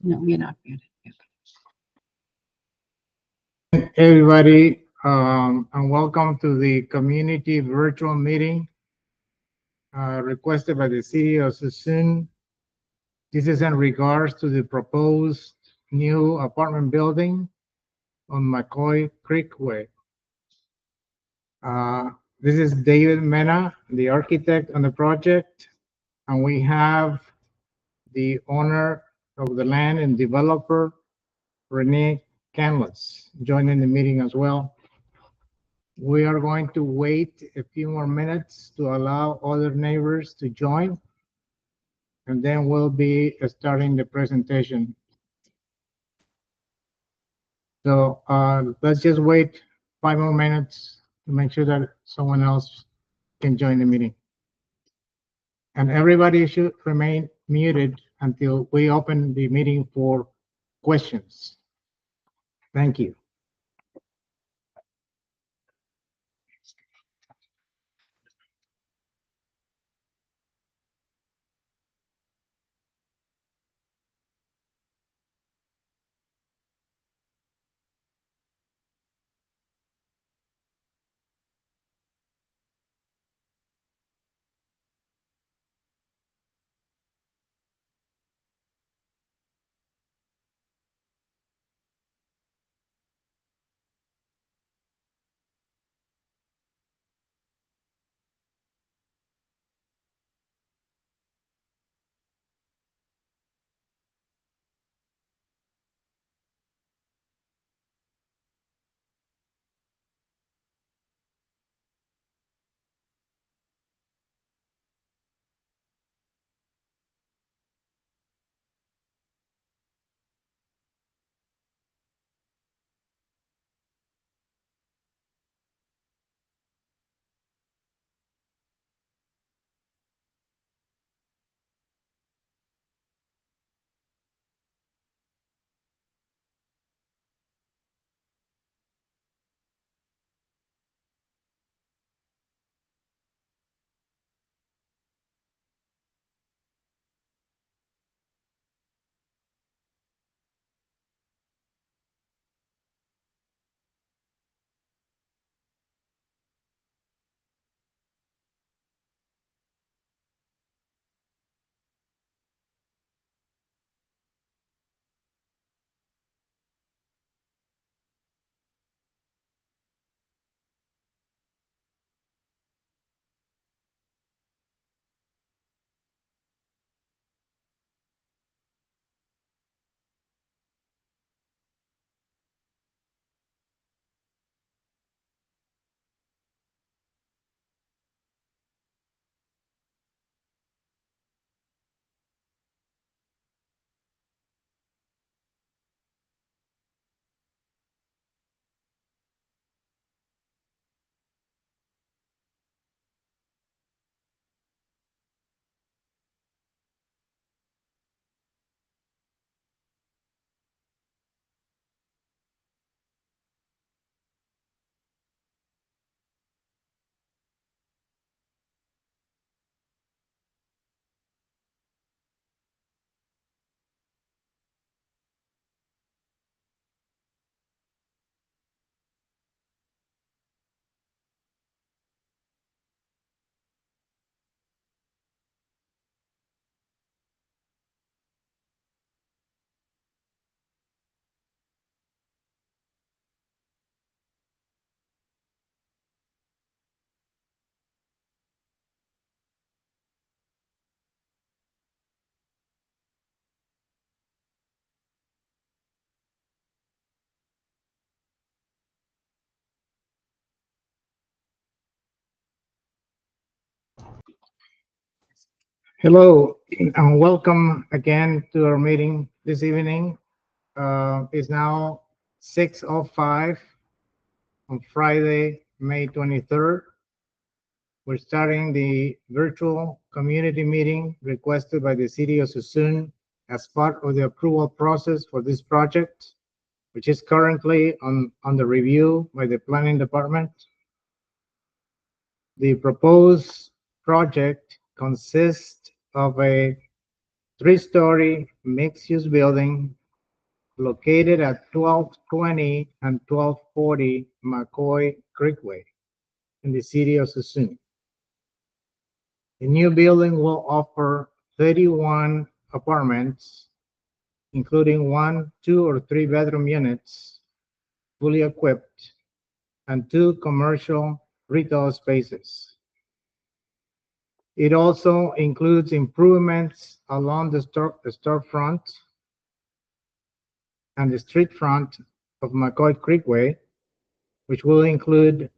No, you're not muted. Everybody, and welcome to the community virtual meeting requested by the city of Suisun. This is in regards to the proposed new apartment building on McCoy Creek Way. This is David Mena, the architect on the project, and we have the owner of the land and developer, Renee Canlas, joining the meeting as well. We are going to wait a few more minutes to allow other neighbors to join, and then we'll be starting the presentation. So let's just wait 5 more minutes to make sure that someone else can join the meeting. And everybody should remain muted until we open the meeting for questions. Thank you. Hello, and welcome again to our meeting this evening. It's now 6:05 on Friday, May 23rd. We're starting the virtual community meeting requested by the city of Suisun as part of the approval process for this project, which is currently on the review by the planning department. The proposed project consists of a 3-story mixed-use building located at 1220 and 1240 McCoy Creekway in the city of Suisun. The new building will offer 31 apartments, including one, two, or three-bedroom units, fully equipped, and two commercial retail spaces. It also includes improvements along the storefront and the street front of McCoy Creekway, which will include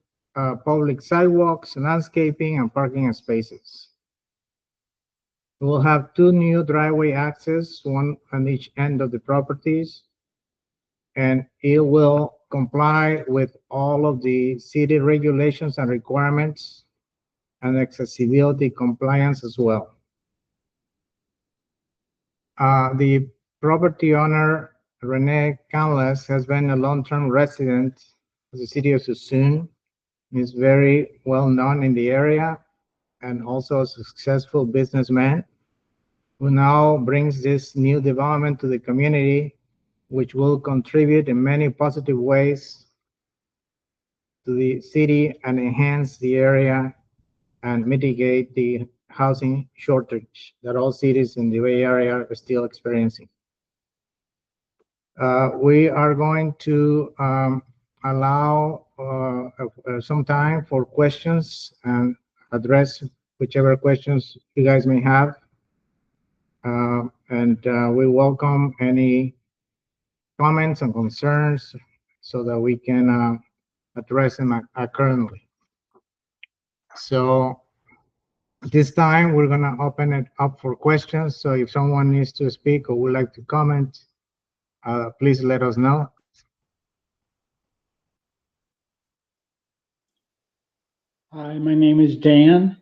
public sidewalks, landscaping, and parking spaces. We will have two new driveway access, one on each end of the properties, and it will comply with all of the city regulations and requirements and accessibility compliance as well. The property owner, Rene Canlas, has been a long-term resident of the city of Suisun. He's very well known in the area and also a successful businessman who now brings this new development to the community, which will contribute in many positive ways to the city and enhance the area and mitigate the housing shortage that all cities in the Bay Area are still experiencing. We are going to allow some time for questions and address whichever questions you guys may have. We welcome any comments and concerns so that we can address them currently. So this time we're going to open it up for questions. So if someone needs to speak or would like to comment, please let us know. Hi, my name is Dan.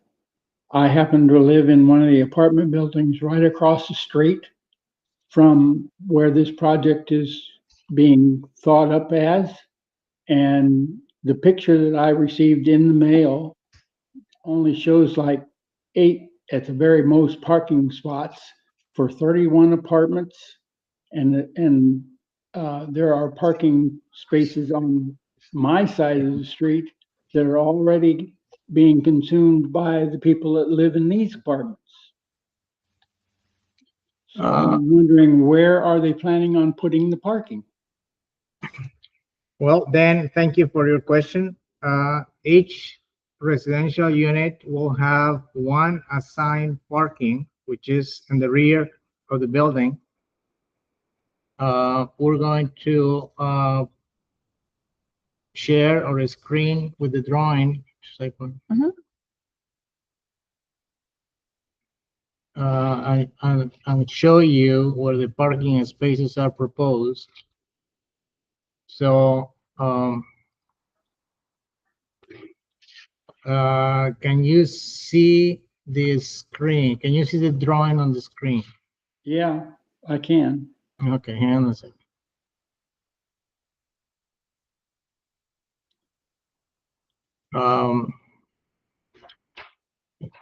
I happen to live in one of the apartment buildings right across the street from where this project is being thought up as. And the picture that I received in the mail only shows like 8 at the very most parking spots for 31 apartments. And there are parking spaces on my side of the street that are already being consumed by the people that live in these apartments. So I'm wondering, where are they planning on putting the parking? Well, Dan, thank you for your question. Each residential unit will have one assigned parking, which is in the rear of the building. We're going to share or screen with the drawing. And show you where the parking spaces are proposed. So can you see the screen? Can you see the drawing on the screen? Yeah, I can. Okay, hang on a second.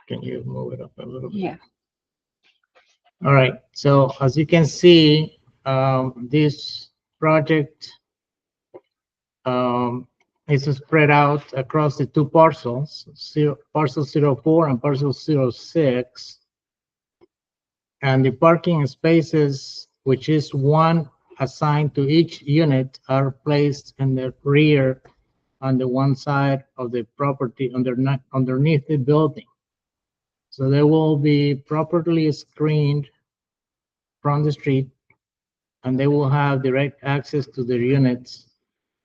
Can you move it up a little bit? Yeah. All right, so as you can see, this project is spread out across the two parcels, parcel 04 and parcel 06. And the parking spaces, which is one assigned to each unit, are placed in the rear on the one side of the property underneath the building. So they will be properly screened from the street, and they will have direct access to their units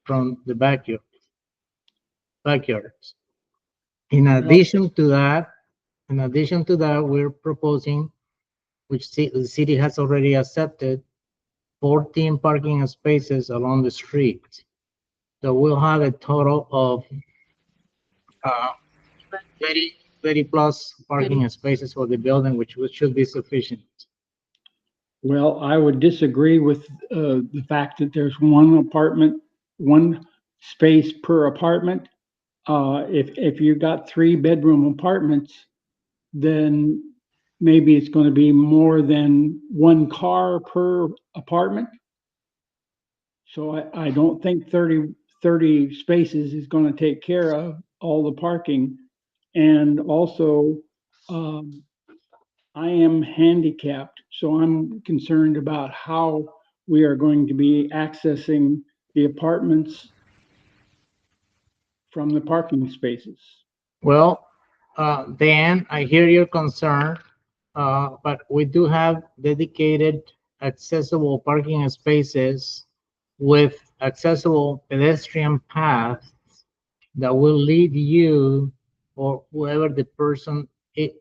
from the backyards. In addition to that, we're proposing, which the city has already accepted, 14 parking spaces along the street. So we'll have a total of 30 plus parking spaces for the building, which should be sufficient. Well, I would disagree with the fact that there's one space per apartment. If you got 3-bedroom apartments, then maybe it's going to be more than one car per apartment. So I don't think 30 spaces is going to take care of all the parking. And also, um, I am handicapped, so I'm concerned about how we are going to be accessing the apartments from the parking spaces. Well, Dan, I hear your concern, but we do have dedicated accessible parking spaces with accessible pedestrian paths that will lead you or whoever the person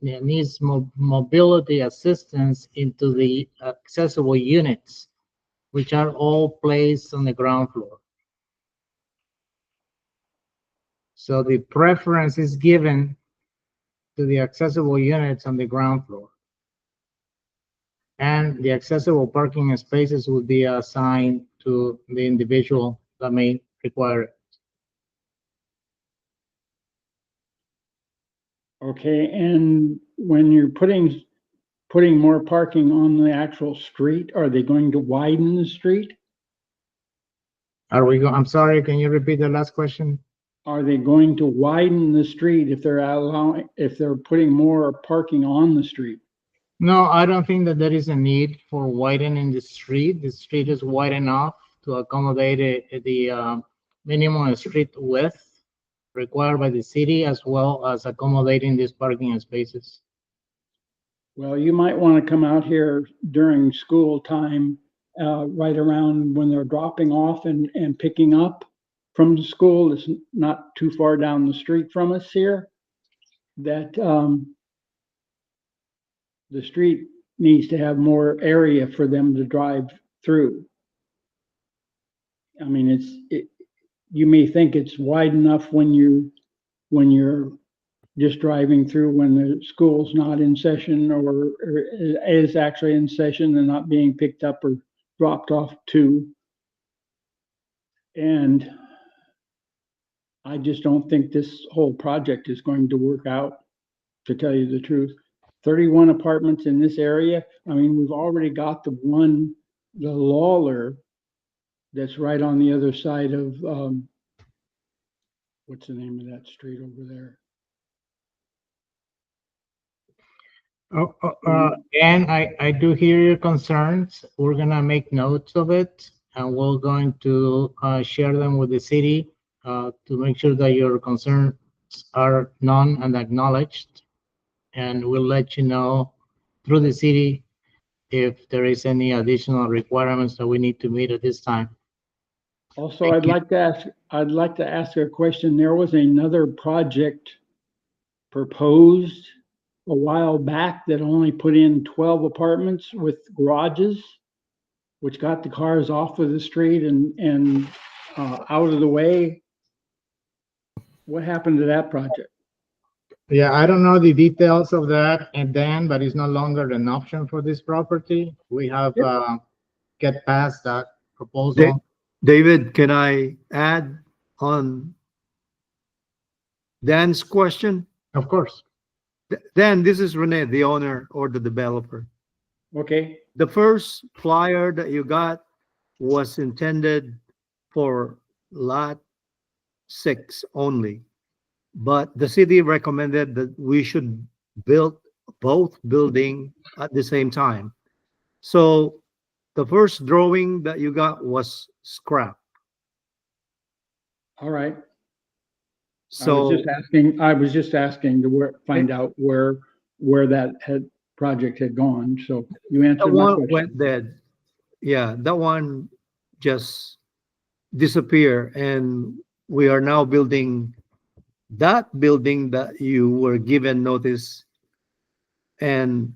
needs mobility assistance into the accessible units, which are all placed on the ground floor. So the preference is given to the accessible units on the ground floor. And the accessible parking spaces will be assigned to the individual that may require it. Okay, and when you're putting more parking on the actual street, are they going to widen the street? I'm sorry, can you repeat the last question? Are they going to widen the street if they're putting more parking on the street? No, I don't think that there is a need for widening the street. The street is wide enough to accommodate the minimum street width required by the city, as well as accommodating these parking spaces. Well, you might want to come out here during school time, right around when they're dropping off and picking up from the school. It's not too far down the street from us here. That the street needs to have more area for them to drive through. I mean, you may think it's wide enough when you're just driving through when the school's not in session or is actually in session and not being picked up or dropped off to. And I just don't think this whole project is going to work out, to tell you the truth. 31 apartments in this area. I mean, we've already got the Lawler that's right on the other side of, what's the name of that street over there? And I do hear your concerns. We're gonna make notes of it, and we're going to share them with the city to make sure that your concerns are known and acknowledged. And we'll let you know through the city if there is any additional requirements that we need to meet at this time. Also, Thank you. I'd like to ask a question. There was another project proposed a while back that only put in 12 apartments with garages, which got the cars off of the street and out of the way. What happened to that project? Yeah, I don't know the details of that, and then, but it's no longer an option for this property. We have get past that proposal. David, can I add on Dan's question? Of course. Dan, this is Rene, the owner or the developer. Okay, The first flyer that you got was intended for lot 6 only, but the city recommended that we should build both building at the same time. So the first drawing that you got was scrap. all right. So I was just asking to find out where that project had gone. So you that answered my one question. went dead. Yeah, that one just disappeared, and we are now building that building that you were given notice, and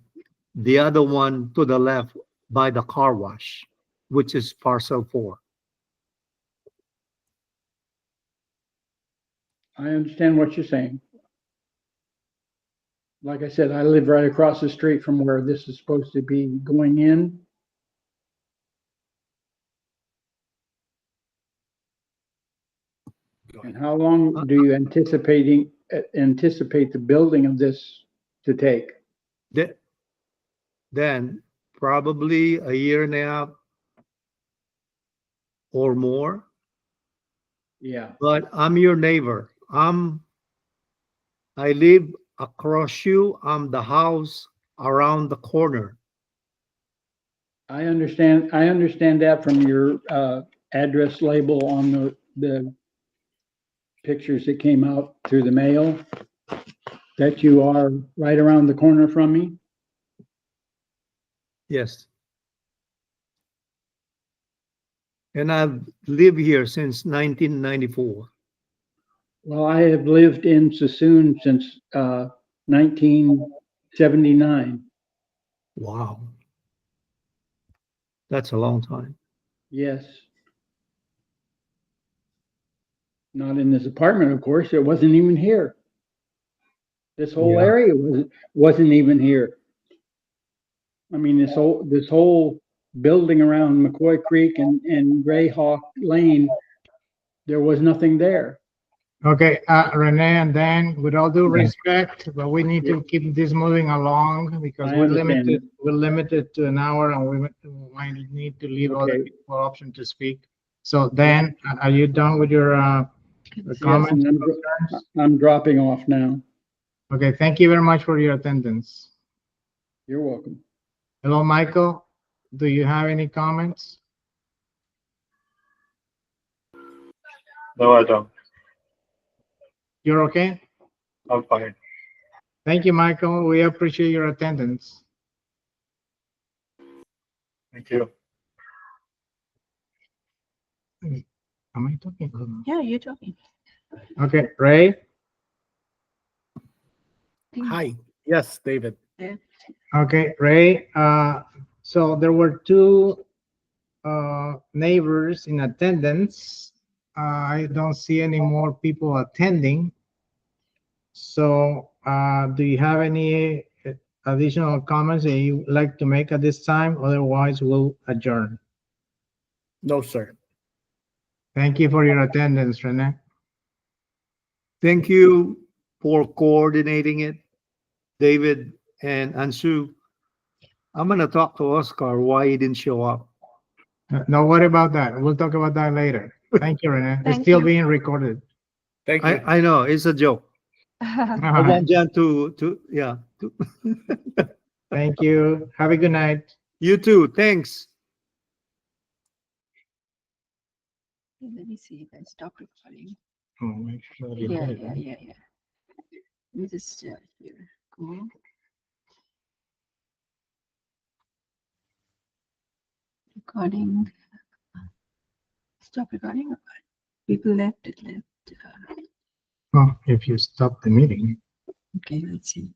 the other one to the left by the car wash, which is parcel 4. I understand what you're saying. Like I said, I live right across the street from where this is supposed to be going in. And how long do you anticipate the building of this to take? Then probably a year and a half or more, Yeah, but I'm your neighbor. I live across you. I'm the house around the corner. I understand. I understand that from your address label on the pictures that came out through the mail, that you are right around the corner from me. Yes. And I've lived here since 1994. Well, I have lived in Sassoon since 1979. Wow. That's a long time. Yes. Not in this apartment, of course. It wasn't even here. This whole Yeah. area wasn't even here. I mean, this whole building around McCoy Creek and Grayhawk Lane, there was nothing there. Okay, Renee and Dan, with all due Yeah. respect, but we need to keep this moving along because I understand. we're limited to an hour and we might need to leave other Okay. people option to speak. So Dan, are you done with your Yes, comments and and concerns? I'm dropping off now. Okay, thank you very much for your attendance. You're welcome. Hello, Michael. Do you have any comments? No, I don't. You're okay? I'm fine. Thank you, Michael. We appreciate your attendance. Thank you. Am I talking? Yeah, you're talking. Okay, Ray. Hi. Yes, David. Okay, Ray. So there were two neighbors in attendance. I don't see any more people attending. So do you have any additional comments that you like to make at this time? Otherwise, we'll adjourn. No, sir. Thank you for your attendance, Rene. Thank you for coordinating it, David and Ansu. I'm going to talk to Oscar why he didn't show up. Don't worry about that. We'll talk about that later. Thank you, Rene. It's Thank still you. being recorded. Thank you. I know, it's a joke. All I right. want Jan to yeah. Thank you. Have a good night. You too. Thanks. Let me see if I stop recording. Oh, make sure you Yeah, did. yeah. Let me just here. Go. Recording. Stop recording. People left. It left. Well, if you stop the meeting. Okay, let's see.